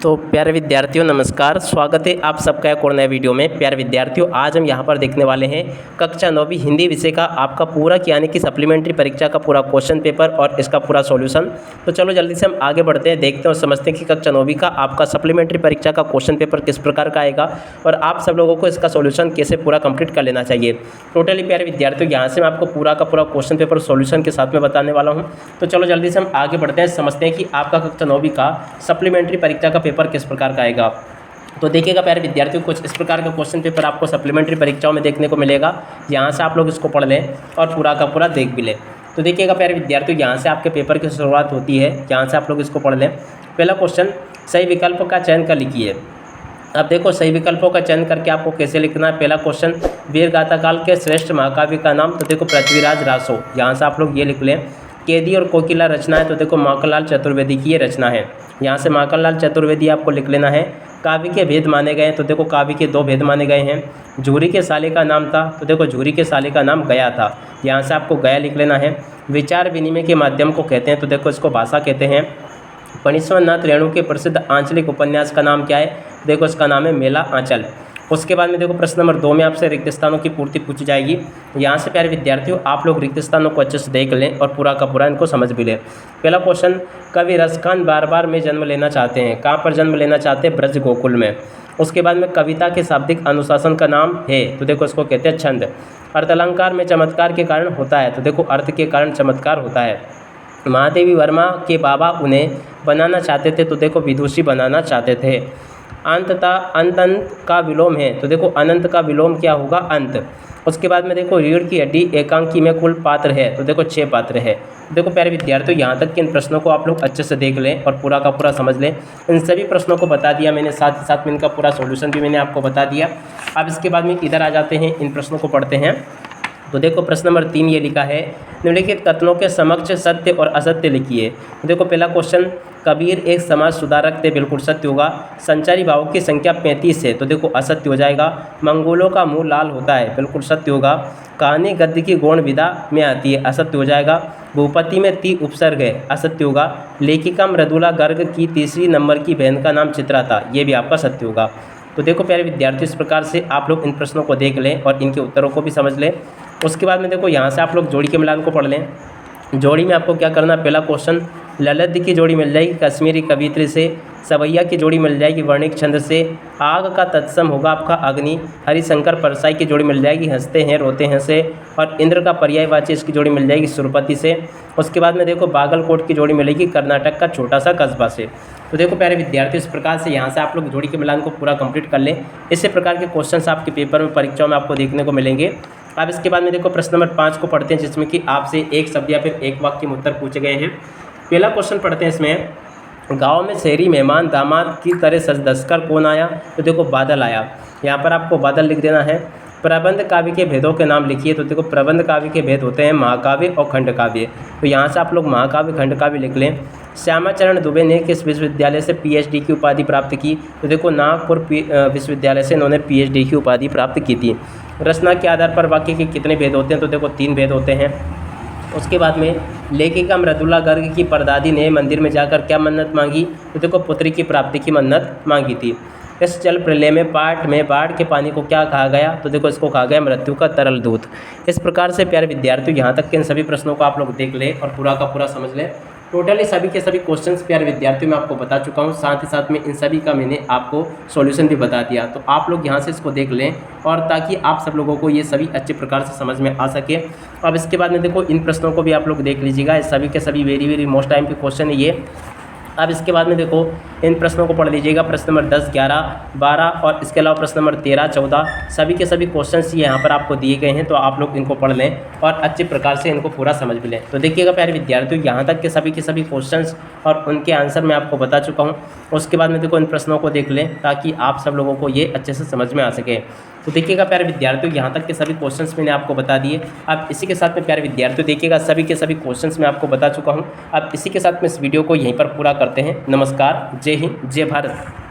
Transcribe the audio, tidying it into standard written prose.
तो प्यारे विद्यार्थियों नमस्कार, स्वागत है आप सबका एक और नए वीडियो में। प्यारे विद्यार्थियों, आज हम यहाँ पर देखने वाले हैं कक्षा 9वीं हिंदी विषय का आपका पूरा यानी कि सप्लीमेंट्री परीक्षा का पूरा क्वेश्चन पेपर और इसका पूरा सॉल्यूशन। तो चलो जल्दी से हम आगे बढ़ते हैं, देखते हैं और समझते हैं कि कक्षा 9वीं का आपका सप्लीमेंट्री परीक्षा का क्वेश्चन पेपर किस प्रकार का आएगा और आप सब लोगों को इसका सॉल्यूशन कैसे पूरा कंप्लीट कर लेना चाहिए। टोटली प्यारे विद्यार्थियों, यहाँ से मैं आपको पूरा का पूरा क्वेश्चन पेपर सॉल्यूशन के साथ में बताने वाला हूँ। तो चलो जल्दी से हम आगे बढ़ते हैं, समझते हैं कि आपका कक्षा 9वीं का सप्लीमेंट्री परीक्षा का पेपर किस प्रकार का आएगा। तो देखिएगा प्यारे विद्यार्थियों, कुछ इस प्रकार का क्वेश्चन पेपर आपको सप्लीमेंट्री परीक्षाओं में देखने को मिलेगा। यहाँ से आप लोग इसको पढ़ लें और पूरा का पूरा देख भी लें। तो देखिएगा प्यारे विद्यार्थियों, यहाँ से आपके पेपर की शुरुआत होती है, यहाँ से आप लोग इसको पढ़ लें। पहला क्वेश्चन, सही विकल्प का चयन कर लिखिए। अब देखो सही विकल्पों का चयन करके आपको कैसे लिखना है। पहला क्वेश्चन, वीर गाथा काल के श्रेष्ठ महाकाव्य का नाम। तो देखो पृथ्वीराज रासो, यहाँ से आप लोग ये लिख लें। केदी और कोकिला रचना है, तो देखो माखनलाल चतुर्वेदी की ये रचना है, यहाँ से माखनलाल चतुर्वेदी आपको लिख लेना है। काव्य के भेद माने गए, तो देखो काव्य के 2 भेद माने गए हैं। झूरी के साले का नाम था, तो देखो झूरी के साले का नाम गया था, यहाँ से आपको गया लिख लेना है। विचार विनिमय के माध्यम को कहते हैं, तो देखो इसको भाषा कहते हैं। फणीश्वरनाथ रेणु के प्रसिद्ध आंचलिक उपन्यास का नाम क्या है, देखो इसका नाम है मेला आंचल। उसके बाद में देखो प्रश्न नंबर 2 में आपसे रिक्त स्थानों की पूर्ति पूछी जाएगी। यहाँ से प्यारे विद्यार्थियों आप लोग रिक्त स्थानों को अच्छे से देख लें और पूरा का पूरा इनको समझ भी लें। पहला क्वेश्चन, कवि रसखान बार बार में जन्म लेना चाहते हैं, कहाँ पर जन्म लेना चाहते हैं, ब्रज गोकुल में। उसके बाद में कविता के शाब्दिक अनुशासन का नाम है, तो देखो इसको कहते हैं छंद। अर्थालंकार में चमत्कार के कारण होता है, तो देखो अर्थ के कारण चमत्कार होता है। महादेवी वर्मा के बाबा उन्हें बनाना चाहते थे, तो देखो विदुषी बनाना चाहते थे। अंततः अंत का विलोम है, तो देखो अनंत का विलोम क्या होगा, अंत। उसके बाद में देखो रीढ़ की हड्डी एकांकी में कुल पात्र है, तो देखो 6 पात्र है। देखो प्यारे विद्यार्थियों, यहाँ तक के इन प्रश्नों को आप लोग अच्छे से देख लें और पूरा का पूरा समझ लें। इन सभी प्रश्नों को बता दिया मैंने, साथ ही साथ में इनका पूरा सॉल्यूशन भी मैंने आपको बता दिया। अब इसके बाद में इधर आ जाते हैं, इन प्रश्नों को पढ़ते हैं। तो देखो प्रश्न नंबर 3 ये लिखा है, निम्नलिखित कथनों के समक्ष सत्य और असत्य लिखिए। देखो पहला क्वेश्चन, कबीर एक समाज सुधारक थे, बिल्कुल सत्य होगा। संचारी भावों की संख्या 35 है, तो देखो असत्य हो जाएगा। मंगोलों का मुंह लाल होता है, बिल्कुल सत्य होगा। कहानी गद्य की गौण विधा में आती है, असत्य हो जाएगा। भूपति में 3 उपसर्ग है, असत्य होगा। लेखिका मृदुला गर्ग की 3री नंबर की बहन का नाम चित्रा था, ये भी आपका सत्य होगा। तो देखो प्यारे विद्यार्थी, इस प्रकार से आप लोग इन प्रश्नों को देख लें और इनके उत्तरों को भी समझ लें। उसके बाद में देखो यहाँ से आप लोग जोड़ी के मिलान को पढ़ लें। जोड़ी में आपको क्या करना है, पहला क्वेश्चन, ललित की जोड़ी मिल जाएगी कश्मीरी कवित्री से। सवैया की जोड़ी मिल जाएगी वर्णिक छंद से। आग का तत्सम होगा आपका अग्नि। हरिशंकर परसाई की जोड़ी मिल जाएगी हंसते हैं रोते हैं से। और इंद्र का पर्यायवाची इसकी जोड़ी मिल जाएगी सुरपति से। उसके बाद में देखो बागलकोट की जोड़ी मिलेगी कर्नाटक का छोटा सा कस्बा से। तो देखो प्यारे विद्यार्थी, इस प्रकार से यहाँ से आप लोग जोड़ी के मिलान को पूरा कंप्लीट कर लें। इसी प्रकार के क्वेश्चंस आपके पेपर में परीक्षाओं में आपको देखने को मिलेंगे। अब इसके बाद में देखो प्रश्न नंबर 5 को पढ़ते हैं, जिसमें कि आपसे एक शब्द या फिर एक वाक्य में उत्तर पूछे गए हैं। पहला क्वेश्चन पढ़ते हैं इसमें, गांव में शहरी मेहमान दामाद की तरह सज धज कर कौन आया, तो देखो बादल आया। यहाँ पर आपको बादल लिख देना है। प्रबंध काव्य के भेदों के नाम लिखिए, तो देखो प्रबंध काव्य के भेद होते हैं महाकाव्य और खंड काव्य, तो यहाँ से आप लोग महाकाव्य खंड काव्य लिख लें। श्यामाचरण दुबे ने किस विश्वविद्यालय से पीएचडी की उपाधि प्राप्त की, तो देखो नागपुर विश्वविद्यालय से इन्होंने पीएचडी की उपाधि प्राप्त की थी। रचना के आधार पर वाक्य के कितने भेद होते हैं, तो देखो 3 भेद होते हैं। उसके बाद में लेखिका मृदुला गर्ग की परदादी ने मंदिर में जाकर क्या मन्नत मांगी, तो देखो पुत्री की प्राप्ति की मन्नत मांगी थी। इस जल प्रलय में पाठ में बाढ़ के पानी को क्या कहा गया, तो देखो इसको कहा गया मृत्यु का तरल दूत। इस प्रकार से प्यारे विद्यार्थियों, यहाँ तक के इन सभी प्रश्नों को आप लोग देख लें और पूरा का पूरा समझ लें। टोटली सभी के सभी क्वेश्चंस प्यारे विद्यार्थियों मैं आपको बता चुका हूँ, साथ ही साथ में इन सभी का मैंने आपको सॉल्यूशन भी बता दिया। तो आप लोग यहाँ से इसको देख लें और ताकि आप सब लोगों को ये सभी अच्छे प्रकार से समझ में आ सके। अब इसके बाद में देखो इन प्रश्नों को भी आप लोग देख लीजिएगा, इस सभी के सभी वेरी वेरी मोस्ट टाइम के क्वेश्चन है ये। अब इसके बाद में देखो इन प्रश्नों को पढ़ लीजिएगा, प्रश्न नंबर 10, 11, 12 और इसके अलावा प्रश्न नंबर 13, 14 सभी के सभी क्वेश्चंस यहाँ पर आपको दिए गए हैं। तो आप लोग इनको पढ़ लें और अच्छे प्रकार से इनको पूरा समझ भी लें। तो देखिएगा प्यारे विद्यार्थियों, यहाँ तक के सभी क्वेश्चंस और उनके आंसर मैं आपको बता चुका हूँ। उसके बाद में देखो इन प्रश्नों को देख लें ताकि आप सब लोगों को ये अच्छे से समझ में आ सके। तो देखिएगा प्यारे विद्यार्थियों, यहाँ तक के सभी क्वेश्चंस मैंने आपको बता दिए। अब इसी के साथ में प्यारे विद्यार्थियों देखिएगा सभी के सभी क्वेश्चंस मैं आपको बता चुका हूँ। अब इसी के साथ में इस वीडियो को यहीं पर पूरा करते हैं। नमस्कार, जय हिंद, जय भारत।